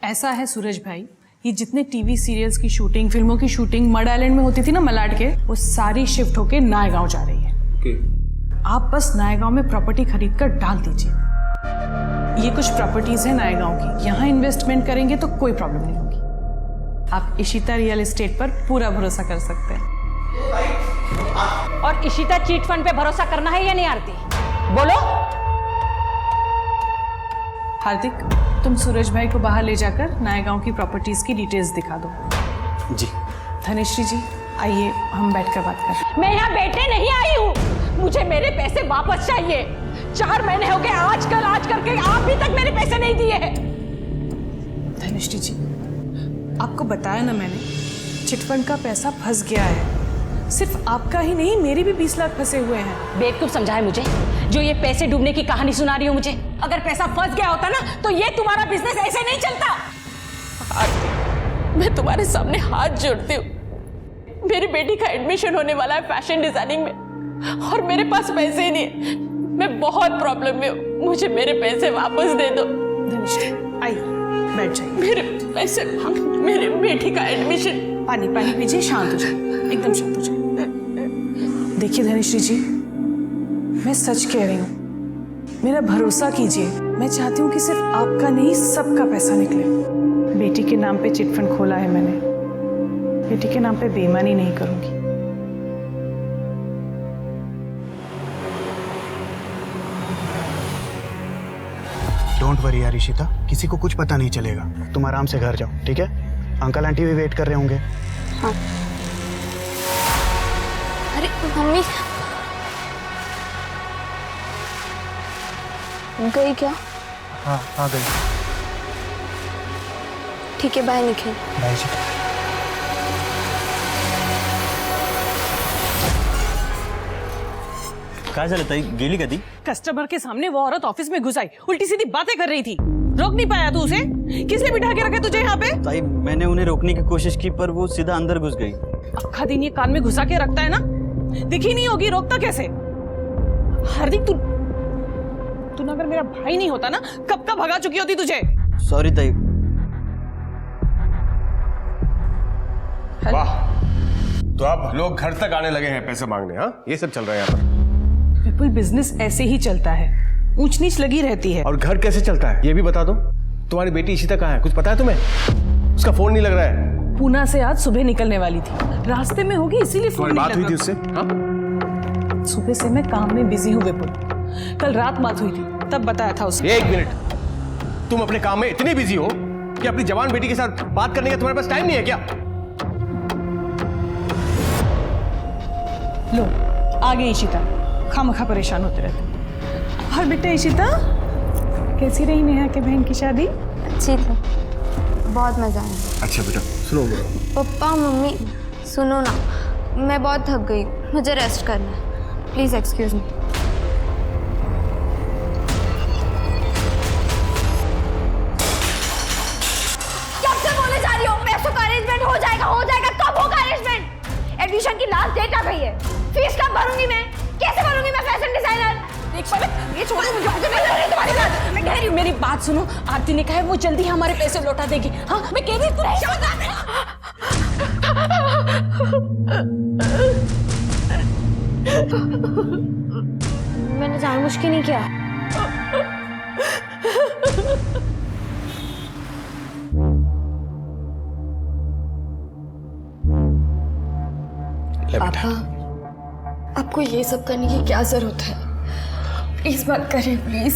ऐसा है सूरज भाई, ये जितने टीवी सीरियल्स की शूटिंग, फिल्मों की शूटिंग मड आइलैंड में होती थी ना मलाड के, वो सारी शिफ्ट होके नायगांव जा रही है। आप बस नायगांव में प्रॉपर्टी खरीद कर डाल दीजिए। ये कुछ प्रॉपर्टीज है नायगांव की, यहाँ इन्वेस्टमेंट करेंगे तो कोई प्रॉब्लम नहीं होगी। आप इशिता रियल एस्टेट पर पूरा भरोसा कर सकते हैं। और इशिता चीट फंड पे भरोसा करना है या नहीं आरती? बोलो। हार्दिक, तुम सूरज भाई को बाहर ले जाकर नायगांव की प्रॉपर्टीज की डिटेल्स दिखा दो। जी। धनेश्वरी जी आइए, हम बैठकर बात करें। मैं यहाँ बैठने नहीं आई हूँ, मुझे मेरे पैसे वापस चाहिए। 4 महीने हो गए आज करके आप भी तक मेरे पैसे नहीं दिए हैं। धनेश्वरी जी, आपको बताया ना मैंने, चिटफंड का पैसा फंस गया है। सिर्फ आपका ही नहीं, मेरे भी 20 लाख फंसे हुए हैं। बेवकूफ समझा है मुझे, जो ये पैसे डूबने की कहानी सुना रही हो मुझे। अगर पैसा फंस गया होता ना तो ये तुम्हारा बिजनेस ऐसे नहीं चलता। मैं तुम्हारे सामने हाथ जोड़ती हूँ, मेरी बेटी का एडमिशन होने वाला है फैशन डिजाइनिंग में और मेरे पास पैसे ही नहीं है। मैं बहुत प्रॉब्लम में हूँ, मुझे मेरे पैसे वापस दे दो। धनेश्वरी आइए, बैठ जाइए। मेरे पैसे, मेरी बेटी का एडमिशन। पानी पीजिए, शांत हो जाइए, एकदम शांत हो जाइए। देखिए धनेश्वरी जी, मैं सच कह रही हूँ, मेरा भरोसा कीजिए। मैं चाहती हूँ कि सिर्फ आपका नहीं, सबका पैसा निकले। बेटी के नाम पे चिटफंड खोला है मैंने, बेटी के नाम पे बेईमानी नहीं करूंगी। डोंट वरी यार इशिता, किसी को कुछ पता नहीं चलेगा। तुम आराम से घर जाओ, ठीक है? अंकल आंटी भी वेट कर रहे होंगे। हाँ। अरे मम्मी गई क्या? हाँ आ गई। ठीक है, बाय निखिल। बाय जी। काय झालं ताई, गेली कधी? कस्टमर के सामने वो औरत ऑफिस में घुस आई, उल्टी सीधी बातें कर रही थी। रोक नहीं पाया तू उसे? किसने बिठा के रखा तुझे यहाँ पे? ताई मैंने उन्हें रोकने की कोशिश की पर वो सीधा अंदर घुस गई। आखा दिन ये कान में घुसा के रखता है ना, दिखी नहीं होगी, रोकता कैसे? हार्दिक तू ना अगर मेरा भाई नहीं होता ना, कब का भगा चुकी होती तुझे। सॉरी ताई। वाह, तो अब लोग घर तक आने लगे हैं पैसे मांगने। हाँ, ये सब चल रहा है यहाँ पर। विपुल, बिजनेस ऐसे ही चलता है, ऊंच नीच लगी रहती है। और घर कैसे चलता है ये भी बता दो। तुम्हारी बेटी इशिता कहाँ है, कुछ पता है तुम्हें? उसका फोन नहीं लग रहा है। पूना से आज सुबह निकलने वाली थी, रास्ते में होगी इसीलिए फोन नहीं लगा। बात हुई थी उससे? हाँ? सुबह से मैं काम में बिजी हूँ विपुल, कल रात बात हुई थी, तब बताया था उसे। एक मिनट, तुम अपने काम में इतनी बिजी हो कि अपनी जवान बेटी के साथ बात करने का तुम्हारे पास टाइम नहीं है क्या? लो आ गई इशिता, खामखा परेशान होते रहते। और बेटा इशिता, कैसी रही नेहा के बहन की शादी? अच्छी थी, बहुत मजा आया। अच्छा बेटा सुनो मेरा। पप्पा मम्मी सुनो ना, मैं बहुत थक गई, मुझे रेस्ट करना है, प्लीज एक्सक्यूज मी। कब से बोले जा रही हो पैसों का अरेंजमेंट हो जाएगा, कब होगा अरेंजमेंट? एडमिशन की लास्ट डेट आ गई है, फीस कब भरूंगी मैं? कैसे भरूंगी मैं फैशन डिजाइनर? ये छोड़ो मुझे, मैं लड़ रही तुम्हारी बात। मैं कह रही हूँ, मेरी बात सुनो। आरती ने कहा है वो जल्दी हमारे पैसे लौटा देगी। हाँ मैं कह रही हूँ मैंने जानबूझ के नहीं किया। पापा, आपको ये सब करने की क्या जरूरत है? प्लीज मत करिए, प्लीज।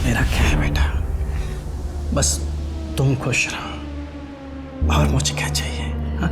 मेरा क्या है बेटा, बस तुम खुश रहो, और मुझे क्या चाहिए? हाँ?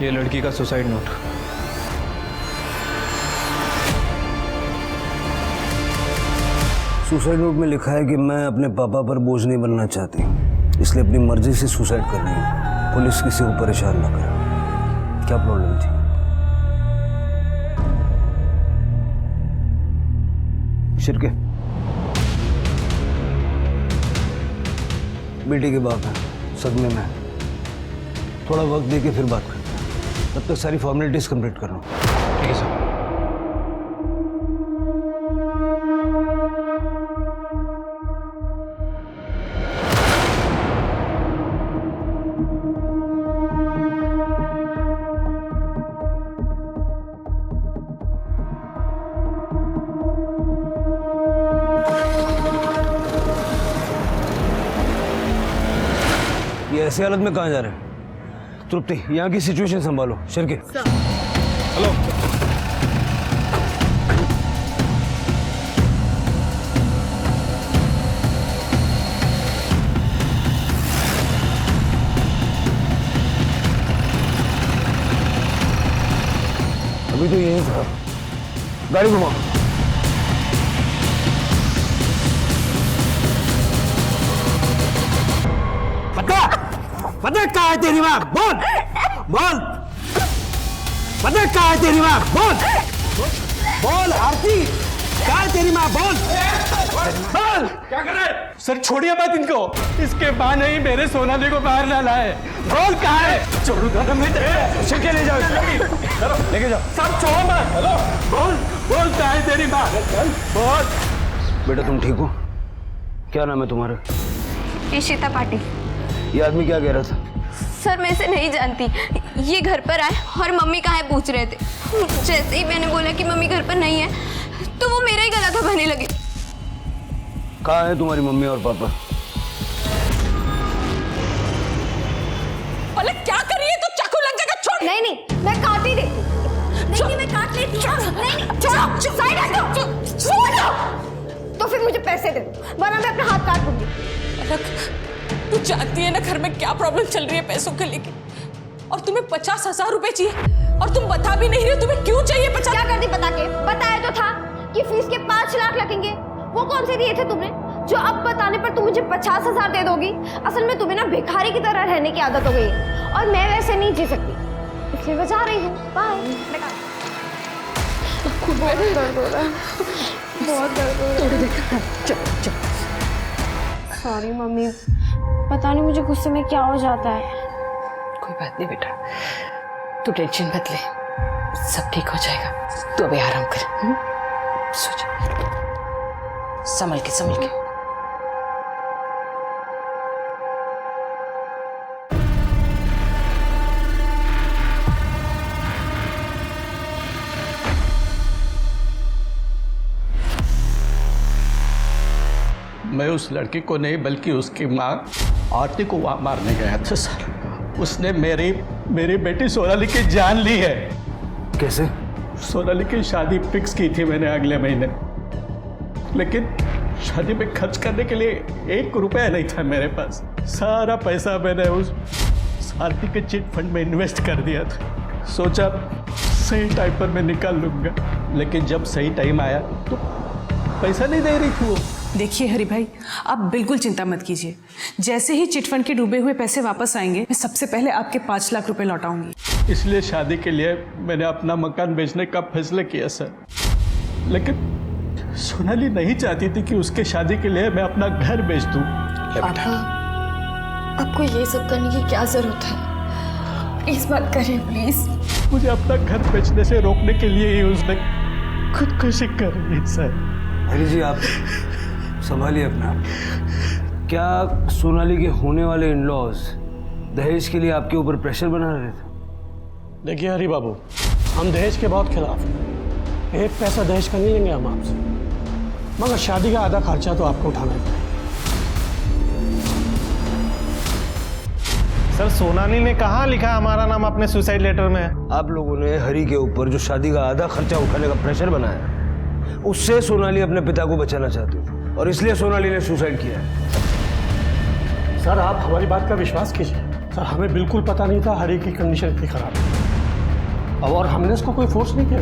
ये लड़की का सुसाइड नोट। सुसाइड नोट में लिखा है कि मैं अपने पापा पर बोझ नहीं बनना चाहती, इसलिए अपनी मर्जी से सुसाइड कर रही हूँ। पुलिस किसी को परेशान ना करे। क्या प्रॉब्लम थी? शिरके बेटी के बाप है, सदमे में। थोड़ा वक्त दे के फिर बात करते हैं, तब तक सारी फॉर्मेलिटीज कंप्लीट कर रहा हूँ। ठीक है सर। ये ऐसी हालत में कहाँ जा रहे हैं? तृप्ति, यहाँ की सिचुएशन संभालो। शिरके हेलो। अभी तो यही था, गाड़ी घुमाओ। पता कहाँ है तेरी माँ? बोल बोल, पता कहाँ है तेरी माँ? बोल बोल आरती, कहाँ है तेरी माँ? बोल बोल। क्या कर रहे हैं? सर छोड़िए मत इनको, इसके बहाने ही मेरे सोनाली को बाहर डाला है। बोल कहाँ है? छोड़ूंगा तो मैं शिरके ले जाओ, लेके जाओ। सर छोड़ो मत। हेलो बोल बोल, कहाँ है तेरी माँ? बोल। बेटा तुम ठीक हो? क्या नाम है तुम्हारा? इशिता पाटिल। ये आदमी क्या कह रहा था? सर मैं इसे नहीं जानती, ये घर पर आए और मम्मी कहाँ है पूछ रहे थे। जैसे ही मैंने बोला कि मम्मी घर पर नहीं है तो वो मेरा ही गला दबाने लगे। कहाँ है तुम्हारी मम्मी और पापा? पलक क्या कर रही है? तो चाकू लग जाएगा, छोड़। नहीं नहीं, मैं काट ही देती हूँ। नहीं मैं काट लेती हूँ। नहीं छोड़ो, साइड हटो, छोड़ दो। तो फिर मुझे पैसे दे दो, वरना मैं अपना हाथ काट दूंगी। पलक तू जानती है ना घर में क्या प्रॉब्लम चल रही है पैसों के लेके, और तुम्हें 50,000 रुपए चाहिए और तुम बता भी नहीं रहे हो तुम्हें क्यों चाहिए 50। क्या करती बता के? बताया तो था कि फीस के 5 लाख लगेंगे। वो कौन से दिए थे तुमने जो अब बताने पर तुम मुझे 50,000 दे दोगी? असल में तुम्हें ना भिखारी की तरह रहने की आदत हो गई है और मैं वैसे नहीं जी सकती, इसलिए मैं जा रही हूँ। बाय। बहुत दर्द हो रहा है, बहुत दर्द हो रहा है। सॉरी मम्मी, पता नहीं मुझे गुस्से में क्या हो जाता है। कोई बात नहीं बेटा, तू टेंशन मत ले, सब ठीक हो जाएगा। तू अभी आराम कर, सो जा, संभल के संभल के। मैं उस लड़की को नहीं बल्कि उसकी माँ आरती को वहां मारने गया था सर। उसने मेरी बेटी सोनाली की जान ली है। कैसे? सोनाली की शादी फिक्स की थी मैंने अगले महीने, लेकिन शादी में खर्च करने के लिए 1 रुपया नहीं था मेरे पास। सारा पैसा मैंने उस आरती के चिट फंड में इन्वेस्ट कर दिया था। सोचा सही टाइम पर मैं निकाल लूंगा, लेकिन जब सही टाइम आया तो पैसा नहीं दे रही थी वो। देखिए हरि भाई, आप बिल्कुल चिंता मत कीजिए। जैसे ही चिटफंड के डूबे हुए पैसे वापस आएंगे, मैं सबसे पहले आपके 5 लाख रुपए लौटाऊंगी। इसलिए शादी के लिए मैंने अपना मकान बेचने का फैसला किया सर, लेकिन सोनाली नहीं चाहती थी कि उसके शादी के लिए मैं अपना घर बेच दूं। पापा, आपको ये सब करने की क्या जरूरत है? प्लीज मत करिए, प्लीज। मुझे अपना घर बेचने से रोकने के लिए ही उसने खुदकुशी कर ली सर। हरी जी आप संभालिए अपना। क्या सोनाली के होने वाले इन-लॉज दहेज के लिए आपके ऊपर प्रेशर बना रहे थे? देखिए हरी बाबू, हम दहेज के बहुत खिलाफ हैं। 1 पैसा दहेज का नहीं लेंगे हम आपसे, मगर शादी का आधा खर्चा तो आपको उठाना ही पड़ेगा। सर सोनाली ने कहाँ लिखा हमारा नाम अपने सुसाइड लेटर में? आप लोगों ने हरी के ऊपर जो शादी का आधा खर्चा उठाने का प्रेशर बनाया, उससे सोनाली अपने पिता को बचाना चाहती थी और इसलिए सोनाली ने सुसाइड किया है। सर आप हमारी बात का विश्वास कीजिए। सर हमें बिल्कुल पता नहीं था हरी की कंडीशन इतनी खराब है। और हमने इसको कोई फोर्स नहीं किया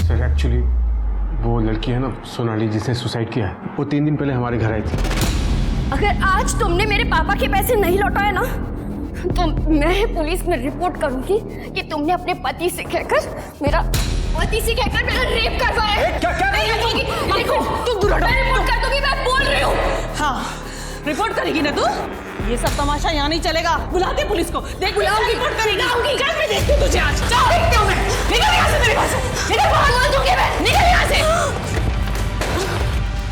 सर एक्चुअली वो लड़की है ना सोनाली जिसने सुसाइड किया है, वो 3 दिन पहले हमारे घर आई थी। अगर आज तुमने मेरे पापा के पैसे नहीं लौटाए ना तो मैं पुलिस में रिपोर्ट करूंगी कि तुमने अपने पति से कहकर मेरा रेप करवाया। देखो तुम दूर हटो। मैं रिपोर्ट कर दूंगी, मैं बोल रही हूँ। हाँ रिपोर्ट करेगी ना तू? ये सब तमाशा यहाँ नहीं चलेगा। बुलाते पुलिस को। देख बुलाऊंगी, रिपोर्ट करेगी। कल मैं देखती हूँ तुझे आज। चल देखती हूँ मैं। निकल यहाँ से मेरे पास से। निकल बाहर, बोल दूंगी मैं। निकल यहाँ से।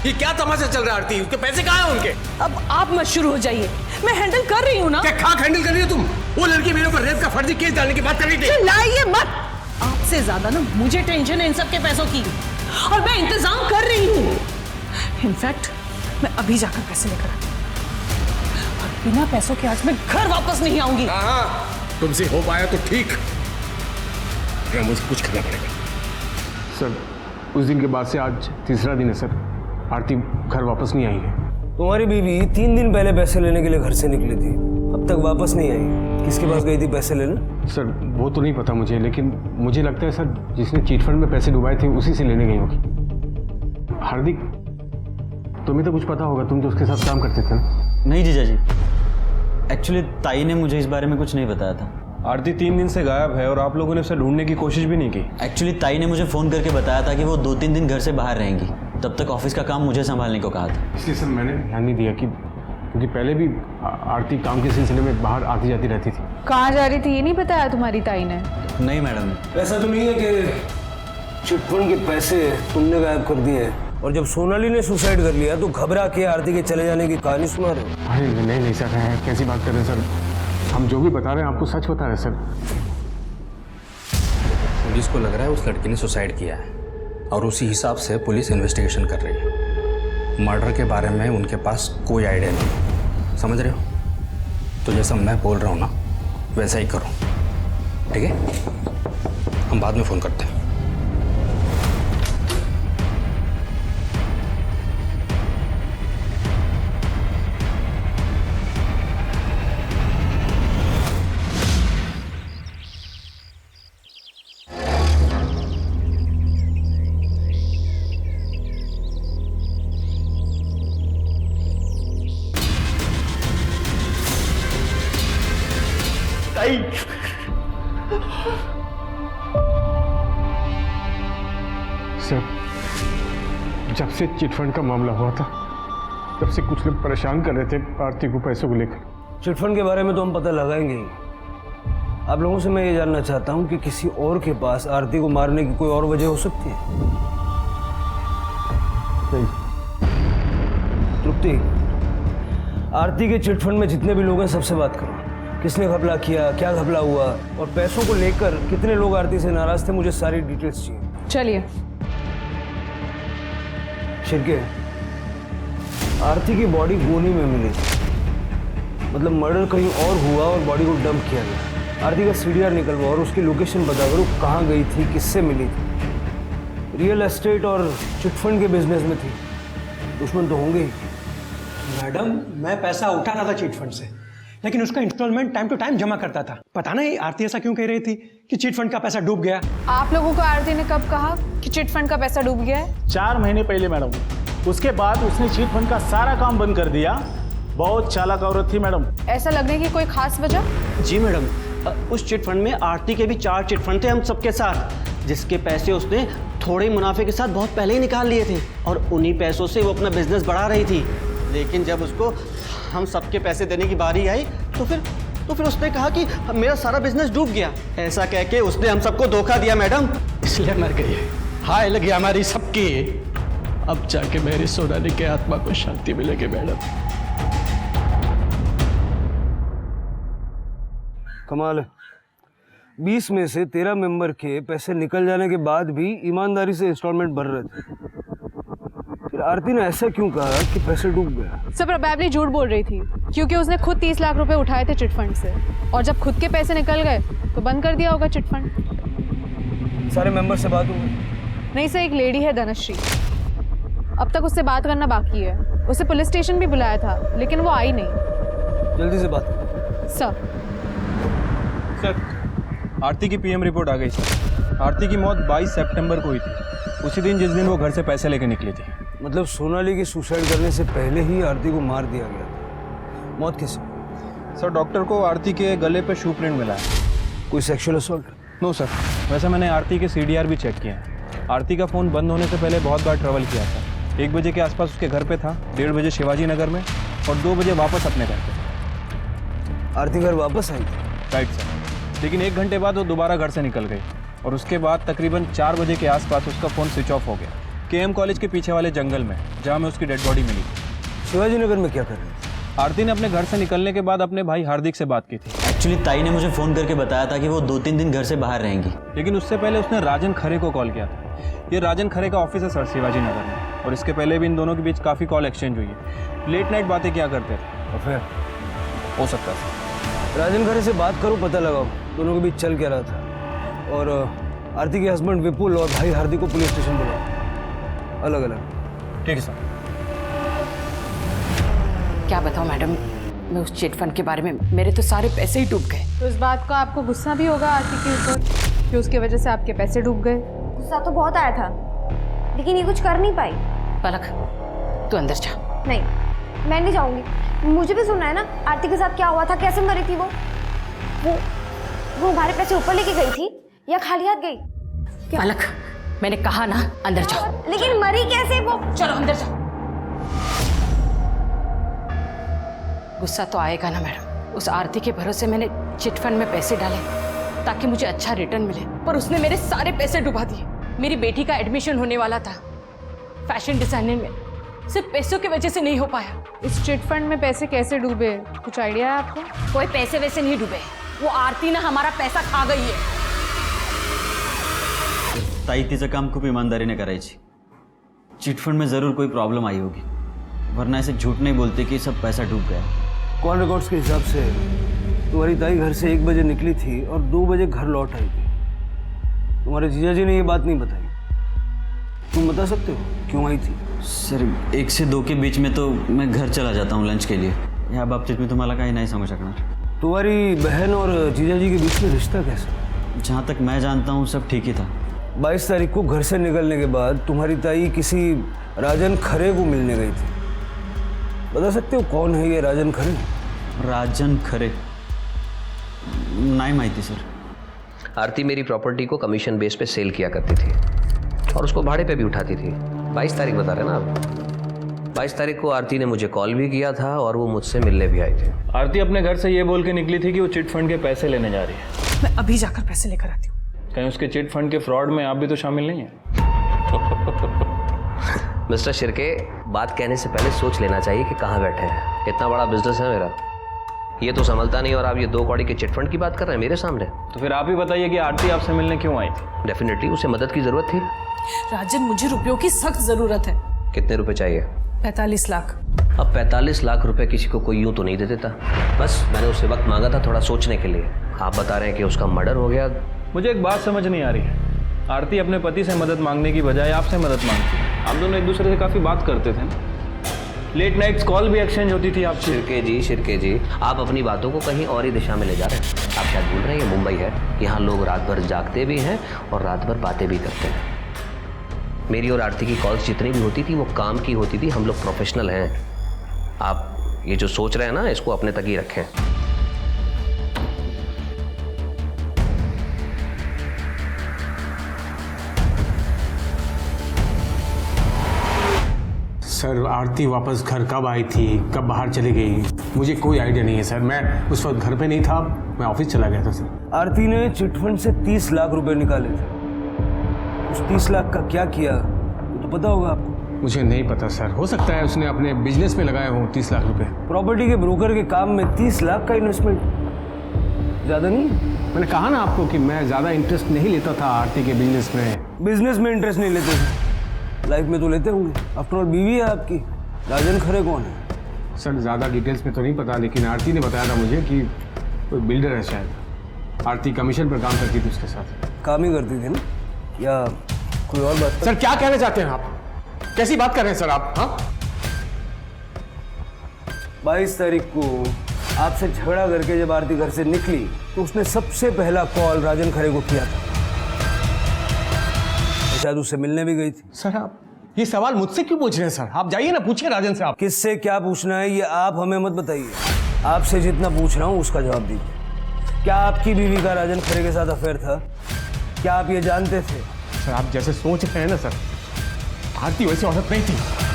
ये क्या तमाशा चल रहा है आरती? उसके पैसे कहाँ हैं उनके? अब आप मत शुरू हो जाइए, मैं हैंडल कर रही हूँ ना। क्या खाक हैंडल कर रही हो तुम? वो लड़की मेरे ऊपर रेप का फर्जी केस डालने की बात कर रही थी। चिल्लाइए मत। आपसे ज्यादा ना मुझे टेंशन है इन सब के पैसों की, और मैं इंतजाम कर रही हूँ। इनफैक्ट मैं अभी जाकर पैसे लेकर आती हूँ, और बिना पैसों के आज मैं घर वापस नहीं आऊंगी। हाँ, तुमसे हो पाया तो ठीक, मुझे कुछ करना पड़ेगा। सर उस दिन के बाद से आज तीसरा दिन है सर, आरती घर वापस नहीं आई है। तुम्हारी बीवी 3 दिन पहले पैसे लेने के लिए घर से निकली थी, अब तक वापस नहीं आई। किसके पास गई थी पैसे लेने? सर वो तो नहीं पता मुझे, लेकिन मुझे लगता है सर जिसने चीट फंड में पैसे डुबाए थे उसी से लेने गई होगी। हार्दिक तुम्हें तो कुछ पता होगा, तुम तो उसके साथ काम करते थे ना? नहीं जीजा जी, एक्चुअली ताई ने मुझे इस बारे में कुछ नहीं बताया था। आरती 3 दिन से गायब है और आप लोगों ने उसे ढूंढने की कोशिश भी नहीं की। एक्चुअली ताई ने मुझे फ़ोन करके बताया था कि वो 2-3 दिन घर से बाहर रहेंगी, तब तक ऑफिस का काम मुझे संभालने को कहा था। इसलिए सर मैंने ध्यान नहीं दिया कि क्योंकि पहले भी आरती काम के सिलसिले में बाहर आती जाती रहती थी। कहाँ जा रही थी ये नहीं बताया तुम्हारी ताई ने? नहीं मैडम। ऐसा तो नहीं है कि चिटफंड के पैसे तुमने गायब कर दिए और जब सोनाली ने सुसाइड कर लिया तो घबरा के आरती के चले जाने की कहानी सुना रहे हो? अरे नहीं सर, कैसी बात कर रहे हैं सर? हम जो भी बता रहे हैं आपको सच बता रहे हैं सर। पुलिस को लग रहा है उस लड़की ने सुसाइड किया है और उसी हिसाब से पुलिस इन्वेस्टिगेशन कर रही है। मर्डर के बारे में उनके पास कोई आइडिया नहीं, समझ रहे हो? तो जैसा मैं बोल रहा हूँ ना वैसा ही करो, ठीक है? हम बाद में फ़ोन करते हैं। सर जब से चिटफंड का मामला हुआ था तब से कुछ लोग परेशान कर रहे थे आरती को पैसों को लेकर। चिटफंड के बारे में तो हम पता लगाएंगे ही। आप लोगों से मैं ये जानना चाहता हूँ कि किसी और के पास आरती को मारने की कोई और वजह हो सकती है? तृप्ति, आरती के चिटफंड में जितने भी लोग हैं सबसे बात करो। किसने घपला किया, क्या घपला हुआ, और पैसों को लेकर कितने लोग आरती से नाराज थे, मुझे सारी डिटेल्स चाहिए। चलिए। शिरके, आरती की बॉडी गोनी में मिली, मतलब मर्डर कहीं और हुआ और बॉडी को डंप किया गया। आरती का सीडीआर निकलवा और उसकी लोकेशन बता करो, कहाँ गई थी, किससे मिली थी। रियल एस्टेट और चिटफंड के बिजनेस में थी, दुश्मन तो होंगे ही। मैडम मैं पैसा उठाना था चिट फंड से, लेकिन उसका इंस्टॉलमेंट टाइम टू टाइम जमा करता था। पता नहीं आरती ऐसा क्यों कह रही थी कि चिट फंड का पैसा डूब गया। आप लोगों को आरती ने कब कहा कि चिट फंड का पैसा डूब गया है? 4 महीने पहले मैडम। उसके बाद उसने चिट फंड का सारा काम बंद कर दिया। बहुत चालाक औरत थी मैडम। ऐसा लगने की कोई खास वजह? जी मैडम, उस चिट फंड में आरती के भी 4 चिट फंड थे हम सबके साथ, जिसके पैसे उसने थोड़े मुनाफे के साथ बहुत पहले ही निकाल लिए थे और उन्हीं पैसों से वो अपना बिजनेस बढ़ा रही थी। लेकिन जब उसको हम सबके पैसे देने की बारी आई तो फिर उसने कहा कि मेरा सारा बिजनेस डूब गया। ऐसा कह के उसने हम सबको धोखा दिया मैडम, इसलिए मर गई है। हाय लगी हमारी सबकी। अब जाके मेरी सोनाली के आत्मा को शांति मिलेगी मैडम। कमाल है, 20 में से 13 मेंबर के पैसे निकल जाने के बाद भी ईमानदारी से इंस्टॉलमेंट भर रहे थे। फिर आरती ने ऐसा क्यों कहा कि पैसे डूब गया? सब प्रोबेबली झूठ बोल रही थी, क्योंकि उसने खुद 30 लाख रुपए उठाए थे चिटफंड से, और जब खुद के पैसे निकल गए तो बंद कर दिया होगा चिटफंड। सारे मेंबर से बात हुई? नहीं सर, एक लेडी है धनश्री, अब तक उससे बात करना बाकी है। उसे पुलिस स्टेशन भी बुलाया था लेकिन वो आई नहीं। जल्दी से बात सर। सर, आरती की पीएम रिपोर्ट आ गई सर। आरती की मौत 22 सितंबर को हुई थी, उसी दिन जिस दिन वो घर से पैसे लेके निकली थी। मतलब सोनाली की सुसाइड करने से पहले ही आरती को मार दिया गया था। मौत कैसे? सर, डॉक्टर को आरती के गले पे शू प्रिंट मिला है। कोई सेक्सुअल असॉल्ट? नो सर, वैसे मैंने आरती के CDR भी चेक किया है। आरती का फ़ोन बंद होने से पहले बहुत बार ट्रैवल किया था। 1 बजे के आसपास उसके घर पे था, 1:30 बजे शिवाजी नगर में और 2 बजे वापस अपने घर पे। आरती घर वापस आई थी? राइट सर, लेकिन 1 घंटे बाद वो दोबारा घर से निकल गई और उसके बाद तकरीबन 4 बजे के आसपास उसका फ़ोन स्विच ऑफ हो गया, KM कॉलेज के पीछे वाले जंगल में, जहाँ में उसकी डेड बॉडी मिली थी। शिवाजी नगर में क्या कर रही थी? आरती ने अपने घर से निकलने के बाद अपने भाई हार्दिक से बात की थी। एक्चुअली ताई ने मुझे फ़ोन करके बताया था कि वो 2-3 दिन घर से बाहर रहेंगी। लेकिन उससे पहले उसने राजन खरे को कॉल किया था। ये राजन खरे का ऑफिस है सर, शिवाजी नगर में, और इसके पहले भी इन दोनों के बीच काफ़ी कॉल एक्सचेंज हुई है। लेट नाइट बातें क्या करते थे। और फिर? हो सकता है राजन खरे से बात करो, पता लगाओ दोनों के बीच चल क्या रहा था। और आरती के हस्बैंड विपुल और भाई हार्दिक को पुलिस स्टेशन बुलाओ, अलग अलग। ठीक है सर। क्या बताऊं मैडम, मैं उस चिट फंड के बारे में, मेरे तो सारे पैसे ही डूब गए। तो इस बात का आपको गुस्सा भी होगा आरती के ऊपर कि उसके वजह से आपके पैसे डूब गए? गुस्सा तो बहुत आया था, लेकिन ये कुछ कर नहीं पाई। पलक, तू अंदर जा। नहीं, मैं नहीं जाऊंगी। मुझे भी सुनना है ना आरती के साथ क्या हुआ था, कैसे मरी थी वो हमारे पैसे ऊपर लेके गई थी या खाली हाथ गई? पलक, मैंने कहा ना अंदर जाओ। लेकिन मरी कैसे वो? चलो अंदर जाओ। गुस्सा तो आएगा ना मैडम। उस आरती के भरोसे मैंने चिट फंड में पैसे डाले ताकि मुझे अच्छा रिटर्न मिले, पर उसने मेरे सारे पैसे डुबा दिए। मेरी बेटी का एडमिशन होने वाला था फैशन डिजाइनिंग में, सिर्फ पैसों की वजह से नहीं हो पाया। इस चिट फंड में पैसे कैसे डूबे, कुछ आइडिया है आपको? कोई पैसे वैसे नहीं डूबे, वो आरती ना हमारा पैसा खा गई है। ताई तिचं काम खूप ईमानदारीने करायची। चिटफंड में ज़रूर कोई प्रॉब्लम आई होगी, वरना ऐसे झूठ नहीं बोलते कि सब पैसा डूब गया। कॉल रिकॉर्ड्स के हिसाब से तुम्हारी ताई घर से 1 बजे निकली थी और 2 बजे घर लौट आई थी। तुम्हारे जीजा जी ने ये बात नहीं बताई, तुम बता सकते हो क्यों आई थी? सर 1 से 2 के बीच में तो मैं घर चला जाता हूँ लंच के लिए। या बाबतीत मी तुम्हाला काही नाही सांगू शकणार। तुम्हारी बहन और जीजा जी के बीच में रिश्ता कैसा? जहाँ तक मैं जानता हूँ सब ठीक ही था। 22 तारीख को घर से निकलने के बाद तुम्हारी ताई किसी राजन खरे को मिलने गई थी। बता सकते हो कौन है ये राजन खरे? राजन खरे नहीं माहिती सर। आरती मेरी प्रॉपर्टी को कमीशन बेस पे सेल किया करती थी और उसको भाड़े पे भी उठाती थी। 22 तारीख बता रहे ना आप? 22 तारीख को आरती ने मुझे कॉल भी किया था और वो मुझसे मिलने भी आए थे। आरती अपने घर से ये बोल के निकली थी कि वो चिट फंड के पैसे लेने जा रही है। मैं अभी जाकर पैसे लेकर आती हूँ। कहीं उसके चिट फंड के फ्रॉड में आप भी तो शामिल नहीं हैं? मिस्टर शिर्के, बात कहने से पहले सोच लेना चाहिए कि कहाँ बैठे हैं। इतना बड़ा बिजनेस है मेरा, ये तो संभलता नहीं और आप ये 2 कौड़ी के चिट फंड की बात कर रहे हैं मेरे सामने। तो फिर आप ही बताइए कि आरती आपसे मिलने क्यों आई थी? डेफिनेटली उसे मदद की जरूरत थी। राजन, मुझे रुपयों की सख्त जरूरत है। कितने रुपए चाहिए? 45 लाख। अब 45 लाख रुपए किसी को कोई यूं तो नहीं दे देता। बस मैंने उससे वक्त मांगा था थोड़ा सोचने के लिए। आप बता रहे हैं कि उसका मर्डर हो गया। मुझे एक बात समझ नहीं आ रही है, आरती अपने पति से मदद मांगने की बजाय आपसे मदद मांगती है। आप दोनों एक दूसरे से काफ़ी बात करते थे, लेट नाइट्स कॉल भी एक्सचेंज होती थी आपसे। शिर्के जी, आप अपनी बातों को कहीं और ही दिशा में ले जा रहे हैं। आप शायद भूल रहे हैं ये मुंबई है, यहाँ लोग रात भर जागते भी हैं और रात भर बातें भी करते हैं। मेरी और आरती की कॉल्स जितनी भी होती थी वो काम की होती थी। हम लोग प्रोफेशनल हैं। आप ये जो सोच रहे हैं ना, इसको अपने तक ही रखें। सर आरती वापस घर कब आई थी, कब बाहर चली गई, मुझे कोई आइडिया नहीं है सर। मैं उस वक्त घर पे नहीं था, मैं ऑफिस चला गया था सर। आरती ने चिटफंड से 30 लाख रुपए निकाले थे। उस 30 लाख का क्या किया वो तो पता होगा आपको? मुझे नहीं पता सर, हो सकता है उसने अपने बिजनेस में लगाए हों 30 लाख रुपए। प्रॉपर्टी के ब्रोकर के काम में 30 लाख का इन्वेस्टमेंट ज़्यादा नहीं? मैंने कहा ना आपको कि मैं ज़्यादा इंटरेस्ट नहीं लेता था आरती के बिजनेस में। बिजनेस में इंटरेस्ट नहीं लेते थे, लाइफ में तो लेते होंगे। आफ्टर ऑल बीवी है आपकी। राजन खरे कौन है? सर ज़्यादा डिटेल्स में तो नहीं पता, लेकिन आरती ने बताया था मुझे कि कोई बिल्डर है शायद। आरती कमीशन पर काम करती थी उसके साथ। काम ही करती थी ना, या कोई और बात? सर क्या कहना चाहते हैं आप, कैसी बात कर रहे हैं सर आप? हाँ 22 तारीख को आपसे झगड़ा करके जब आरती घर से निकली तो उसने सबसे पहला कॉल राजन खरे को किया था। शायद उससे मिलने भी गई थी। सर आप ये सवाल मुझसे क्यों पूछ रहे हैं सर? आप जाइए ना, पूछिए राजन से। आप किससे क्या पूछना है ये आप हमें मत बताइए। आपसे जितना पूछ रहा हूँ उसका जवाब दीजिए। क्या आपकी बीवी का राजन खरे के साथ अफेयर था? क्या आप ये जानते थे? सर आप जैसे सोच रहे हैं ना सर, आरती वैसी औरत नहीं थी।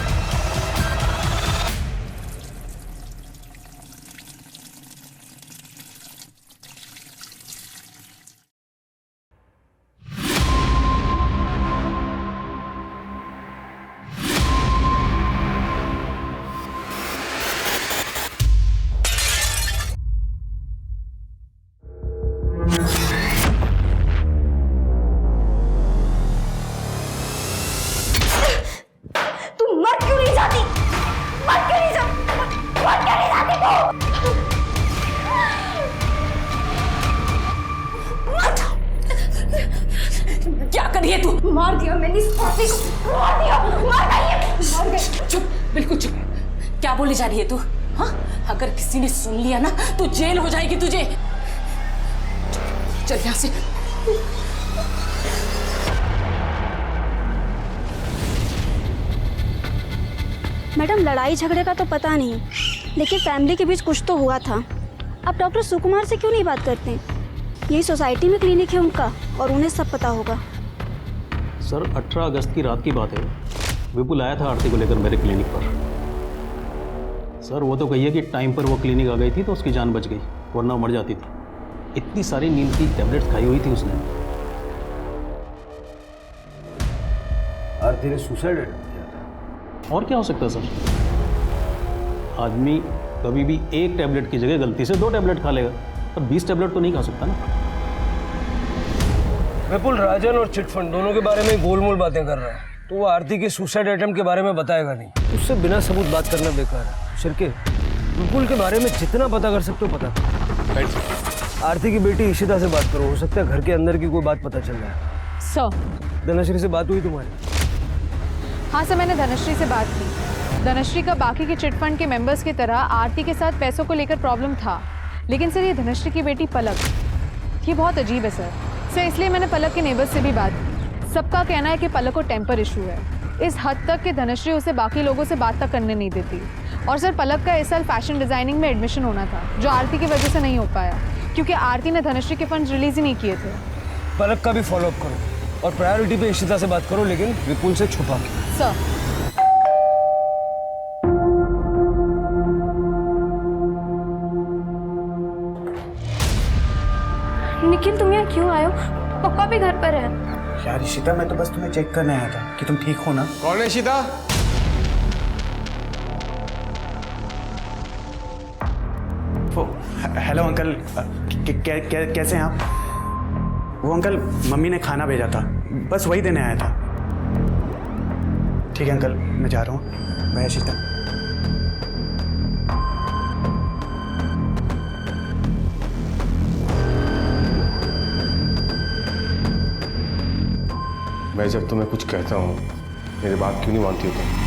क्या करिए तू? मार दिया मैंने इस फांसी को, मार दिया, मार गई, मार गई। चुप, बिल्कुल चुप। क्या बोली जा रही है तू? हाँ, अगर किसी ने सुन लिया ना तो जेल हो जाएगी तुझे। चल यहाँ से। मैडम लड़ाई झगड़े का तो पता नहीं, लेकिन फैमिली के बीच कुछ तो हुआ था। आप डॉक्टर सुकुमार से क्यों नहीं बात करते? यही सोसाइटी में क्लिनिक है उनका और उन्हें सब पता होगा। सर 18 अगस्त की रात की बात है, विपुल आया था आरती को लेकर मेरे क्लिनिक पर। सर वो तो कहिए कि टाइम पर वो क्लिनिक आ गई थी तो उसकी जान बच गई, वरना मर जाती थी। इतनी सारी नींद की टैबलेट्स खाई हुई थी उसने। आरती ने सुसाइड किया था। और क्या हो सकता है सर? आदमी कभी भी एक टैबलेट की जगह गलती से 2 टैबलेट खा लेगा, पर 20 टैबलेट तो नहीं खा सकता ना। विपुल राजन और चिटफंड दोनों के बारे में गोलमोल बातें कर रहा है, तो वो आरती के सुसाइड अटेम्प्ट के बारे में बताएगा नहीं। उससे बिना सबूत बात करना बेकार है। शिरके, विपुल के बारे में जितना पता कर सकते हो पता करो। आरती की बेटी इशिता से बात करो, हो सकता है घर के अंदर की कोई बात पता चल जाए। सर धनश्री से बात हुई तुम्हारी? हाँ सर, मैंने धनश्री से बात की। धनश्री का बाकी के चिटफंड के मेंबर्स की तरह आरती के साथ पैसों को लेकर प्रॉब्लम था, लेकिन सर ये धनश्री की बेटी पलक, ये बहुत अजीब है सर। इसलिए मैंने पलक के नेबर्स से भी बात की। सबका कहना है कि पलक को टेम्पर इशू है, इस हद तक कि धनश्री उसे बाकी लोगों से बात तक करने नहीं देती। और सर पलक का इस साल फैशन डिज़ाइनिंग में एडमिशन होना था, जो आरती की वजह से नहीं हो पाया, क्योंकि आरती ने धनश्री के फंड्स रिलीज ही नहीं किए थे। पलक का भी फॉलोअप करो और प्रायोरिटी पे इशिता से बात करो, लेकिन विपुल से छुपा के। सर निखिल तुम यहाँ क्यों आए हो? पापा भी घर पर है। यार इशिता, मैं तो बस तुम्हें चेक करने आया था कि तुम ठीक हो ना। कौन है इशिता? हेलो अंकल, कैसे हैं आप? वो अंकल मम्मी ने खाना भेजा था, बस वही देने आया था। ठीक है अंकल, मैं जा रहा हूँ। बाय इशिता। मैं जब तुम्हें कुछ कहता हूँ मेरी बात क्यों नहीं मानती हो तुम?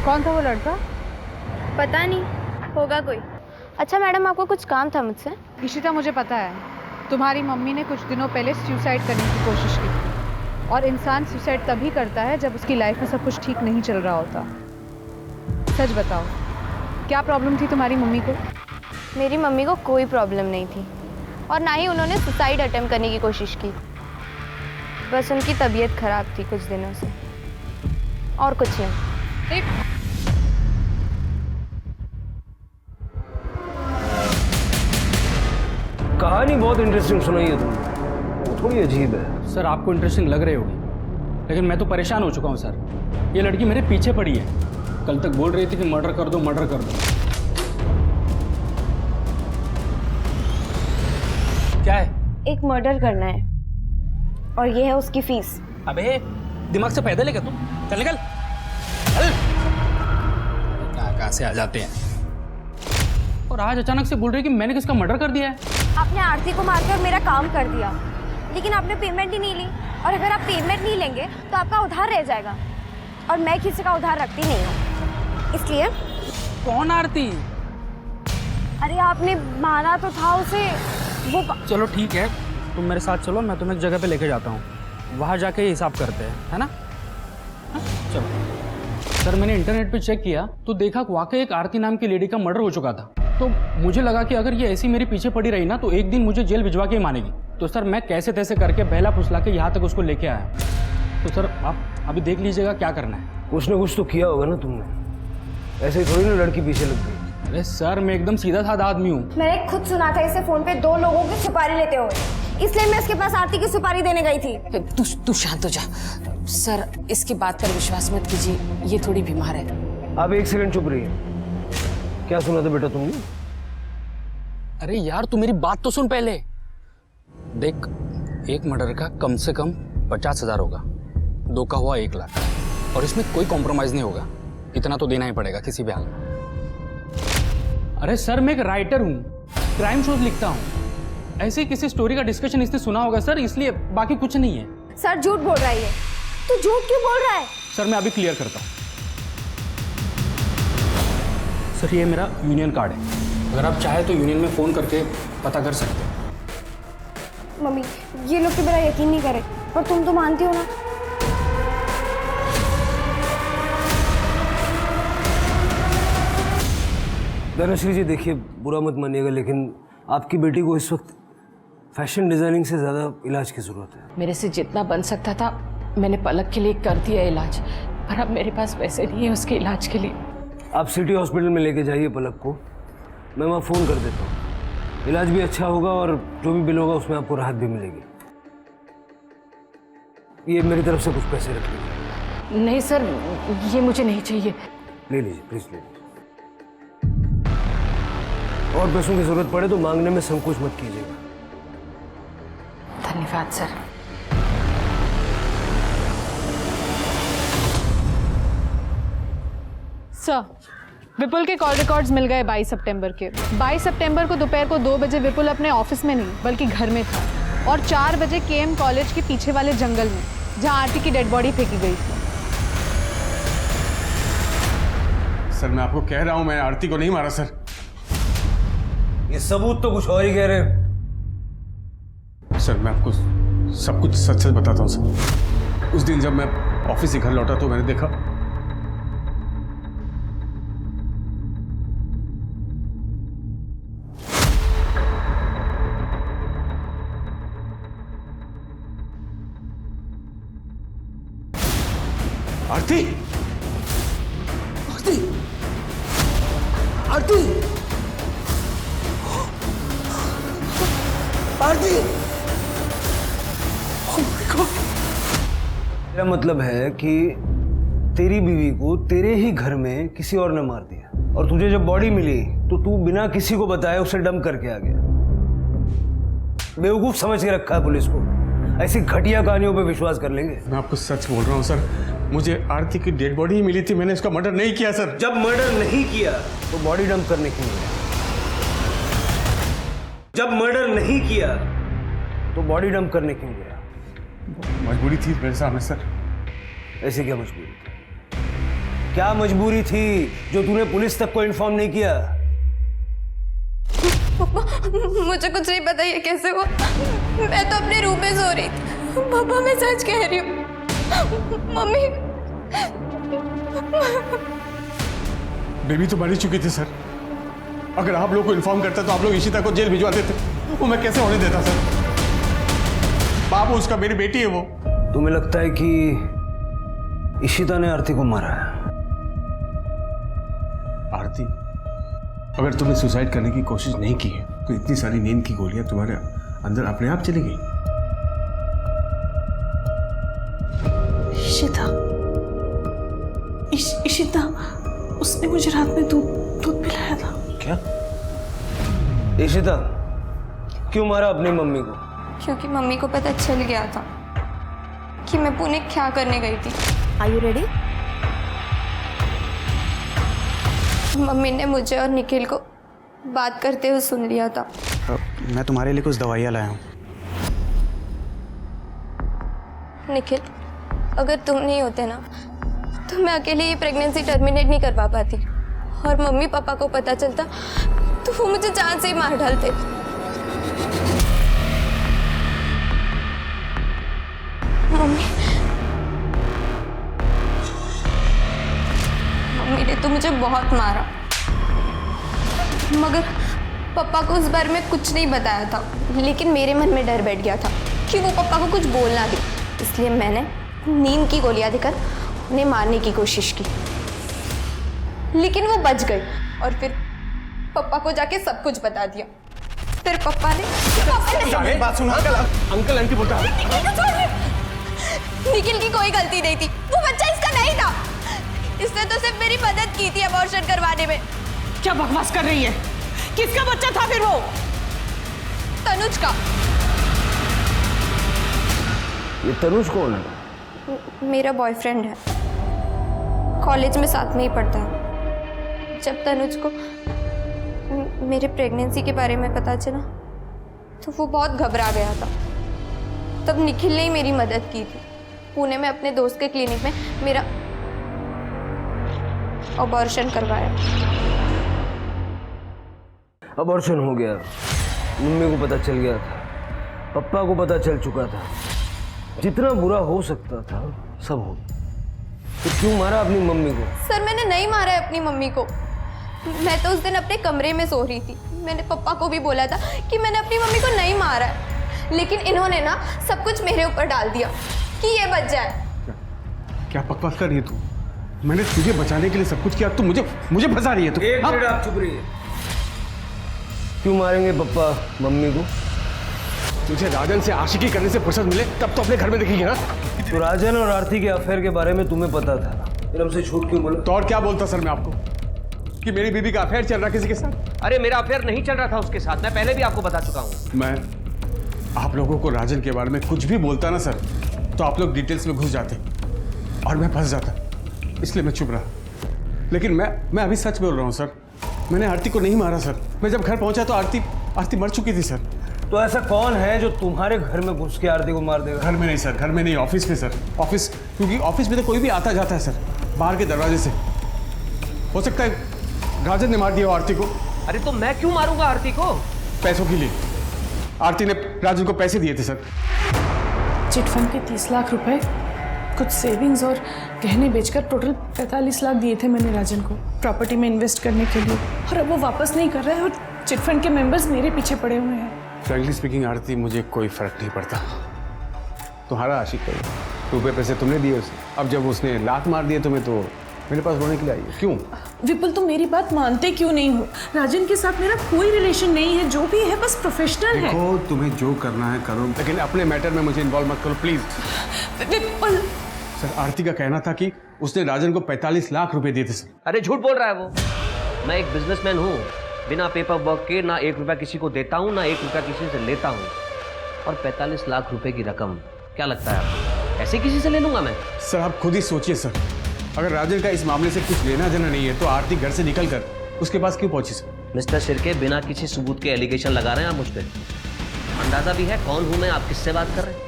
कौन था वो लड़का? पता नहीं, होगा कोई। अच्छा मैडम, आपको कुछ काम था मुझसे? इशिता, मुझे पता है तुम्हारी मम्मी ने कुछ दिनों पहले सुसाइड करने की कोशिश की थी, और इंसान सुसाइड तभी करता है जब उसकी लाइफ में सब कुछ ठीक नहीं चल रहा होता। सच बताओ, क्या प्रॉब्लम थी तुम्हारी मम्मी को? मेरी मम्मी को कोई प्रॉब्लम नहीं थी, और ना ही उन्होंने सुसाइड अटेम्प्ट करने की कोशिश की। बस उनकी तबीयत खराब थी कुछ दिनों से, और कुछ नहीं। कहानी बहुत इंटरेस्टिंग सुनाई है तुमने, थोड़ी अजीब है। सर आपको इंटरेस्टिंग लग रही होगी, लेकिन मैं तो परेशान हो चुका हूँ सर। ये लड़की मेरे पीछे पड़ी है। कल तक बोल रही थी कि मर्डर कर दो, मर्डर कर दो। क्या है? एक मर्डर करना है और ये है उसकी फीस। अबे दिमाग से पैदल है क्या तू? चल निकल। कहाँ से आ जाते हैं और आज अचानक से बोल रही कि मैंने किसका मर्डर कर दिया है। आपने आरती को मारकर मेरा काम कर दिया, लेकिन आपने पेमेंट ही नहीं ली, और अगर आप पेमेंट नहीं लेंगे तो आपका उधार रह जाएगा, और मैं किसी का उधार रखती नहीं हूँ, इसलिए। कौन आरती? अरे आपने मारा तो था उसे, वो चलो ठीक है, तुम मेरे साथ चलो, मैं तुम्हें एक जगह पे लेके जाता हूँ, वहाँ जाके हिसाब करते हैं, है ना? हाँ? चलो। सर मैंने इंटरनेट पे चेक किया तो देखा वाकई एक आरती नाम की लेडी का मर्डर हो चुका था। तो मुझे लगा कि अगर ये ऐसी मेरे पीछे पड़ी रही ना तो एक दिन मुझे जेल भिजवा के ही मानेगी। तो सर मैं कैसे तैसे करके बहला फुसला के यहाँ तक उसको लेके आया। तो सर आप अभी देख लीजिएगा क्या करना है। कुछ ना कुछ तो किया होगा ना तुमने, ऐसे ही थोड़ी ना लड़की पीछे लग गई। अरे सर मैं एकदम सीधा साधा आदमी हूँ। मैंने खुद सुना था इसे फोन पे 2 लोगों की सुपारी लेते हुए, इसलिए मैं इसके पास आरती की सुपारी देने गई थी। तू शांत हो जा सर, इसकी बात पर विश्वास मत कीजिए, ये थोड़ी बीमार है। आप एक सेकंड चुप रहिए। क्या सुना था बेटा तुमने? अरे यार तू मेरी बात तो सुन पहले। देख, एक मर्डर का कम से कम 50,000 होगा, 2 का हुआ 1 लाख, और इसमें कोई कॉम्प्रोमाइज नहीं होगा, इतना तो देना ही पड़ेगा किसी भी हाल में। अरे सर मैं एक राइटर हूँ, क्राइम शोज लिखता हूँ, ऐसे ही किसी स्टोरी का डिस्कशन इसने सुना होगा सर, इसलिए, बाकी कुछ नहीं है। सर झूठ बोल रहा है ये, तू झूठ क्यों बोल रहा है? सर मैं अभी क्लियर करता हूँ। सर ये मेरा यूनियन कार्ड है, अगर आप चाहे तो यूनियन में फ़ोन करके पता कर सकते हैं। मम्मी ये लोग तो मेरा यकीन नहीं करे, पर तुम तो मानती हो ना। धनश्री जी देखिए, बुरा मत मानिएगा, लेकिन आपकी बेटी को इस वक्त फैशन डिजाइनिंग से ज़्यादा इलाज की ज़रूरत है। मेरे से जितना बन सकता था मैंने पलक के लिए कर दिया इलाज, पर अब मेरे पास पैसे नहीं है उसके इलाज के लिए। आप सिटी हॉस्पिटल में लेके जाइए पलक को, मैं वहाँ फ़ोन कर देता हूँ, इलाज भी अच्छा होगा और जो भी बिल होगा उसमें आपको राहत भी मिलेगी। ये मेरी तरफ से कुछ पैसे रख लीजिए। नहीं सर, ये मुझे नहीं चाहिए। ले लीजिए प्लीज़, ले लीजिए। और पैसों की ज़रूरत पड़े तो मांगने में संकोच मत कीजिएगा। धन्यवाद सर। सर, विपुल के कॉल रिकॉर्ड्स मिल गए 22 सितंबर के। 22 सितंबर को दोपहर को 2 बजे विपुल अपने ऑफिस में नहीं बल्कि घर में था, और 4 बजे केएम कॉलेज के पीछे वाले जंगल में जहां आरती की डेड बॉडी फेंकी गई थी। सर मैं आपको कह रहा हूं, मैं आरती को नहीं मारा सर। ये सबूत तो कुछ और ही कह रहे हैं। सर मैं आपको सब कुछ सच सच बताता हूँ सर। उस दिन जब मैं ऑफिस से घर लौटा तो मैंने देखा आरती, आरती, आरती, आरती। मेरा मतलब है कि तेरी बीवी को तेरे ही घर में किसी और ने मार दिया, और तुझे जब बॉडी मिली तो तू बिना किसी को बताए उसे डंप करके आ गया। बेवकूफ समझ के रखा है पुलिस को, ऐसी घटिया कहानियों पे विश्वास कर लेंगे। मैं आपको सच बोल रहा हूँ सर, मुझे आरती की डेड बॉडी ही मिली थी, मैंने इसका मर्डर नहीं किया सर। जब मर्डर नहीं किया तो बॉडी डंप करने क्यों गया? जब मर्डर नहीं किया तो बॉडी डंप करने क्यों गया? मजबूरी थी मेरे सामने सर। ऐसी क्या मजबूरी थी? क्या मजबूरी थी जो तूने पुलिस तक को इन्फॉर्म नहीं किया? मुझे कुछ नहीं पता ये कैसे हुआ, मैं तो अपने रूम में सो रही थी। पापा मैं सच कह रही हूँ। मम्मी, बेबी तो मर ही चुकी थी सर। अगर आप लोग को इन्फॉर्म करता तो आप लोग इशिता को जेल भिजवा देते, वो मैं कैसे होने देता सर? बाबू उसका मेरी बेटी है वो। तुम्हें लगता है कि इशिता ने आरती को मारा है? आरती, अगर तुमने सुसाइड करने की कोशिश नहीं की है तो इतनी सारी नींद की गोलियां तुम्हारे अंदर अपने आप चली गई। इशिता इशिता उसने मुझे रात में दूध पिलाया था। क्या? इशिता क्यों मारा अपनी मम्मी को? क्योंकि मम्मी को पता चल गया था कि मैं पुणे क्या करने गई थी। Are you ready? मम्मी ने मुझे और निखिल को बात करते हुए सुन लिया था। मैं तुम्हारे लिए कुछ दवाइयाँ लाया हूँ। निखिल, अगर तुम नहीं होते ना तो मैं अकेले ये प्रेगनेंसी टर्मिनेट नहीं करवा पाती, और मम्मी पापा को पता चलता तो वो मुझे जान से ही मार डालते। मम्मी ने तो मुझे बहुत मारा, मगर पापा को उस बारे में कुछ नहीं बताया था। लेकिन मेरे मन में डर बैठ गया था कि वो पापा को कुछ बोलना दे, इसलिए मैंने नींद की गोलियां देकर उन्हें मारने की कोशिश की, लेकिन वो बच गई। और फिर पापा को जाके सब कुछ बता दिया। फिर पापा ने बात सुनो अंकल आंटी बोलता है। निखिल की कोई गलती नहीं थी, वो बच्चा इसका नहीं था। इसने तो सिर्फ मेरी मदद की थी अबॉर्शन करवाने में। क्या बकवास कर रही है? किसका बच्चा था फिर वो? तनुज का। ये तनुज कौन है? मेरा बॉयफ्रेंड है, कॉलेज में साथ में ही पढ़ता है। जब तनुज को मेरे प्रेगनेंसी के बारे में पता चला तो वो बहुत घबरा गया था। तब निखिल ने ही मेरी मदद की थी। पुणे में अपने दोस्त के क्लिनिक में मेरा अबॉर्शन करवाया। अबॉर्शन हो गया, मम्मी को पता चल गया था, पापा को पता चल चुका था, जितना बुरा हो सकता था सब हो। तो क्यों मारा अपनी मम्मी को? सर, मैंने नहीं मारा है अपनी मम्मी को। मैं तो उस दिन अपने कमरे में सो रही थी। मैंने पापा को भी बोला था कि मैंने अपनी मम्मी को नहीं मारा है, लेकिन इन्होंने ना सब कुछ मेरे ऊपर डाल दिया कि ये बच जाए। क्या बकवास कर रही है तू? मैंने तुझे बचाने के लिए सब कुछ किया, तू मुझे फंसा रही है तू। एक मिनट आप चुप रहिए। क्यों मारेंगे पापा मम्मी को? तुझे राजन से आशिकी करने से फुर्सत मिले तब तो अपने घर में देखेगी ना। तो राजन और आरती के अफेयर के बारे में तुम्हें पता था, फिर हमसे झूठ क्यों बोला? तो और क्या बोलता सर मैं आपको कि मेरी बीबी का अफेयर चल रहा किसी के साथ? अरे मेरा अफेयर नहीं चल रहा था उसके साथ, मैं पहले भी आपको बता चुका हूँ। मैं आप लोगों को राजन के बारे में कुछ भी बोलता ना सर, तो आप लोग डिटेल्स में घुस जाते और मैं फंस जाता, इसलिए मैं चुप रहा। लेकिन मैं अभी सच बोल रहा हूँ सर, मैंने आरती को नहीं मारा सर। मैं जब घर पहुंचा तो आरती मर चुकी थी सर। तो ऐसा कौन है जो तुम्हारे घर में घुस के आरती को मार देगा? घर में नहीं सर, घर में नहीं, ऑफिस में सर। ऑफिस, क्योंकि ऑफिस में तो कोई भी आता जाता है सर, बाहर के दरवाजे से। हो सकता है राजन ने मार दिया आरती को। अरे तो मैं क्यों मारूंगा आरती को? पैसों के लिए। आरती ने राजन को पैसे दिए थे सर। चिटफंड के 30 लाख रुपए, कुछ सेविंग्स और गहने बेचकर टोटल 45 लाख दिए थे मैंने राजन को प्रॉपर्टी में इन्वेस्ट करने के लिए, और अब वो वापस नहीं कर रहा है और चिटफंड के मेंबर्स मेरे पीछे पड़े हुए हैं। फ्रैंकली स्पीकिंग आरती, मुझे कोई फर्क नहीं पड़ता। तुम्हारा आशिक है, रुपए पैसे तुमने दिए उसे। अब जब उसने लात मार दिए तुम्हें तो मेरे पास रोने के लिए आई है। क्यों? विपुल, तुम मेरी बात मानते क्यों नहीं हो? राजन के साथ मेरा कोई रिलेशन नहीं है, जो भी है बस प्रोफेशनल है। देखो, तुम्हें जो करना है करो, लेकिन अपने मैटर में मुझे इन्वॉल्व मत करो प्लीज। विपुल सर, आरती का कहना था कि उसने राजन को 45 लाख रुपए दिए थे सर। अरे झूठ बोल रहा है वो। मैं एक बिजनेसमैन हूँ, बिना पेपर वर्क के ना 1 रुपया किसी को देता हूँ ना 1 रुपया किसी से लेता हूँ। और 45 लाख रुपए की रकम क्या लगता है आपको ऐसे किसी से ले लूंगा मैं? सर आप खुद ही सोचिए सर, अगर राजन का इस मामले से कुछ लेना देना नहीं है तो आरती घर से निकल कर उसके पास क्यों पहुंची सर? मिस्टर शिर्के, बिना किसी सबूत के एलिगेशन लगा रहे हैं आप मुझ पर। अंदाजा भी है कौन हूं मैं, आप किससे बात कर रहे हैं?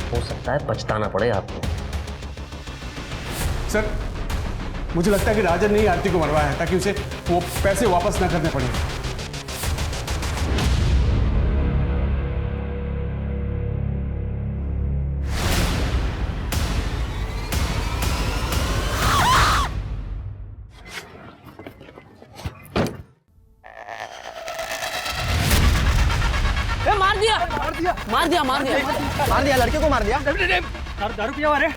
हो सकता है पछताना पड़े आपको। सर मुझे लगता है कि राजन ने ही आरती को मरवाया है ताकि उसे वो पैसे वापस ना करने पड़े। मार दिया लड़के को मार दिया। दारू पिया हुआ है?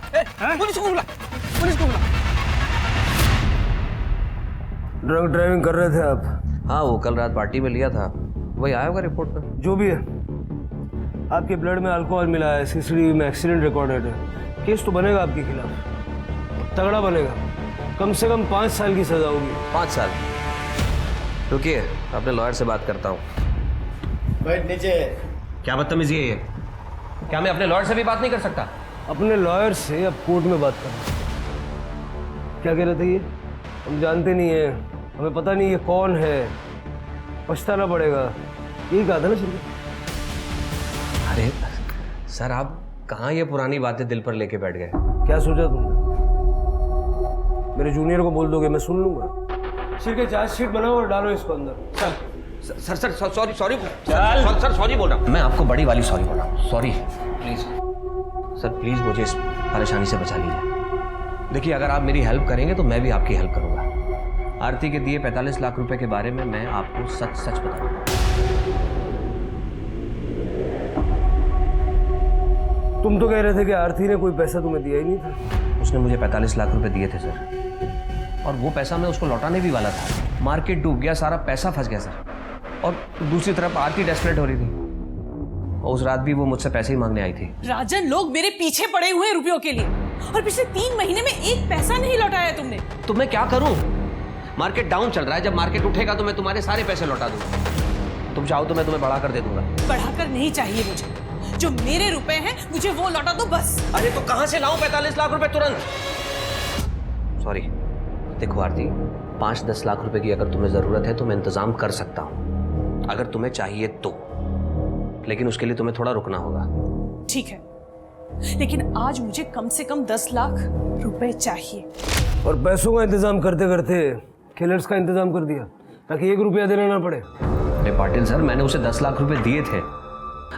पुलिस को बुला, पुलिस को बुला। ड्रंक ड्राइविंग कर रहे थे आप? हाँ, वो कल रात पार्टी में लिया था, वही आया होगा रिपोर्ट में। जो भी है, आपके ब्लड में अल्कोहल मिला है, सीसीटीवी में एक्सीडेंट रिकॉर्डेड है। केस तो बनेगा आपके खिलाफ, तगड़ा बनेगा। कम से कम 5 साल की सजा होगी। 5 साल? रुकिए, अपने लॉयर से बात करता हूँ। बैठ नीचे। क्या बदतमीजी है ये? क्या मैं अपने लॉयर से भी बात नहीं कर सकता? अपने लॉयर से अब कोर्ट में बात करना। क्या कह रहे थे ये? हम जानते नहीं है, हमें पता नहीं ये कौन है, पछताना पड़ेगा, यही कहा था ना शुरू? अरे सर, आप कहाँ ये पुरानी बातें दिल पर लेके बैठ गए? क्या सोचा तुमने? मेरे जूनियर को बोल दोगे, मैं सुन लूंगा। सिर के चार्जशीट बनाओ और डालो इसको अंदर। सर सॉरी सर सॉरी बोल रहा हूँ। मैं आपको बड़ी वाली सॉरी बोल रहा हूँ। सॉरी प्लीज सर, प्लीज मुझे इस परेशानी से बचा लीजिए। देखिए, अगर आप मेरी हेल्प करेंगे तो मैं भी आपकी हेल्प करूंगा। आरती के दिए 45 लाख रुपए के बारे में मैं आपको सच बताऊंगा। तुम तो कह रहे थे कि आरती ने कोई पैसा तुम्हें दिया ही नहीं था। उसने मुझे 45 लाख रुपए दिए थे सर, और वो पैसा मैं उसको लौटाने भी वाला था। मार्केट डूब गया, सारा पैसा फंस गया सर। और दूसरी तरफ आरती डेस्परेट हो रही थी, और उस रात भी वो मुझसे पैसे ही मांगने आई थी। राजन, लोग मेरे पीछे पड़े हुए हैं रुपयों के लिए, और पिछले 3 महीने में एक पैसा नहीं लौटाया तुमने। तो मैं क्या करूं? मार्केट डाउन चल रहा है, जब मार्केट उठेगा तो मैं तुम्हारे सारे पैसे लौटा दूंगा। तुम चाहो तो मैं तुम्हें बढ़ा कर दे दूंगा। बढ़ाकर नहीं चाहिए मुझे, जो मेरे रुपए हैं मुझे वो लौटा दो बस। अरे तो कहां से लाऊं 45 लाख रुपए तुरंत? सॉरी, देखो आरती, 5-10 लाख रुपए की अगर तुम्हें जरूरत है तो मैं इंतजाम कर सकता हूं, अगर तुम्हें चाहिए तो। लेकिन उसके लिए तुम्हें थोड़ा रुकना होगा। ठीक है, लेकिन आज मुझे कम से कम 10 लाख रुपए चाहिए। और पैसों का इंतजाम करते करते किलर्स का इंतजाम कर दिया, ताकि 1 रुपया देना ना पड़े। अरे पाटिल सर, मैंने उसे 10 लाख रुपए दिए थे।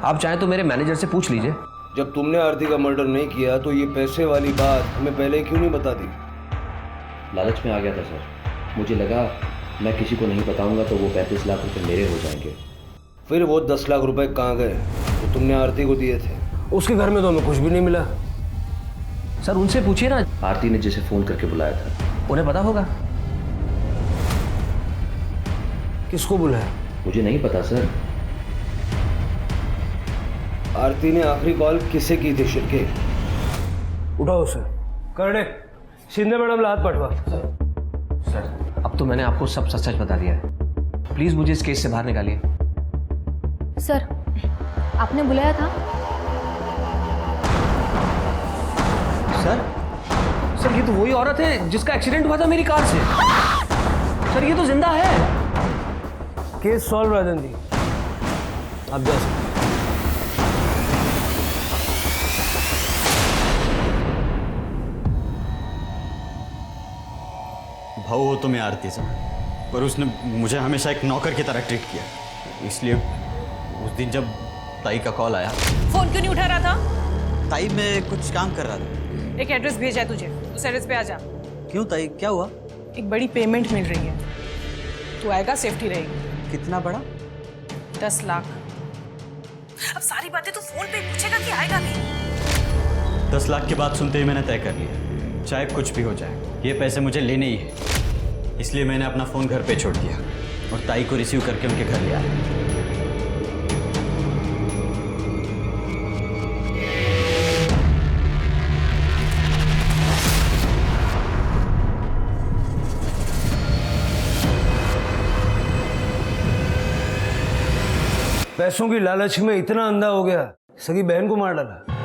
आप चाहें तो मेरे मैनेजर से पूछ लीजिए। जब तुमने आरती का मर्डर नहीं किया तो ये पैसे वाली बात हमें पहले क्यों नहीं बता दी? लालच में आ गया था सर। मुझे लगा मैं किसी को नहीं बताऊंगा तो वो 35 लाख रुपए मेरे हो जाएंगे। फिर वो 10 लाख रुपए कहाँ गए तो तुमने आरती को दिए थे? उसके घर में तो हमें कुछ भी नहीं मिला। सर उनसे पूछिए ना, आरती ने जिसे फोन करके बुलाया था, उन्हें पता होगा। किसको बुलाया? मुझे नहीं पता सर। आरती ने आखिरी कॉल किसे की थी? शिरके, उठाओ उसे। करने शिंदे मैडम हाथ पटवा। सर अब तो मैंने आपको सब सच बता दिया है, प्लीज मुझे इस केस से बाहर निकालिए। सर, आपने बुलाया था? सर ये तो वही औरत है जिसका एक्सीडेंट हुआ था मेरी कार से। सर ये तो जिंदा है। केस सॉल्व राजन जी, आप जा सकते। भाऊ हो तो मैं आरती से, पर उसने मुझे हमेशा एक नौकर की तरह ट्रीट किया। इसलिए उस दिन जब ताई का कॉल आया। फोन क्यों नहीं उठा रहा था? ताई मैं कुछ काम कर रहा था। एक एड्रेस भेजा है तुझे, उस एड्रेस पे आ जा। क्यों ताई, क्या हुआ? एक बड़ी पेमेंट मिल रही है, तू आएगा, सेफ्टी रहेगी। कितना बड़ा? 10 लाख। अब सारी बातें तू फोन पे पूछेगा कि आएगा नहीं? 10 लाख की बात सुनते ही मैंने तय कर लिया, चाहे कुछ भी हो जाए ये पैसे मुझे लेने ही है। इसलिए मैंने अपना फ़ोन घर पे छोड़ दिया और ताई को रिसीव करके उनके घर ले आया। पैसों की लालच में इतना अंधा हो गया, सगी बहन को मार डाला।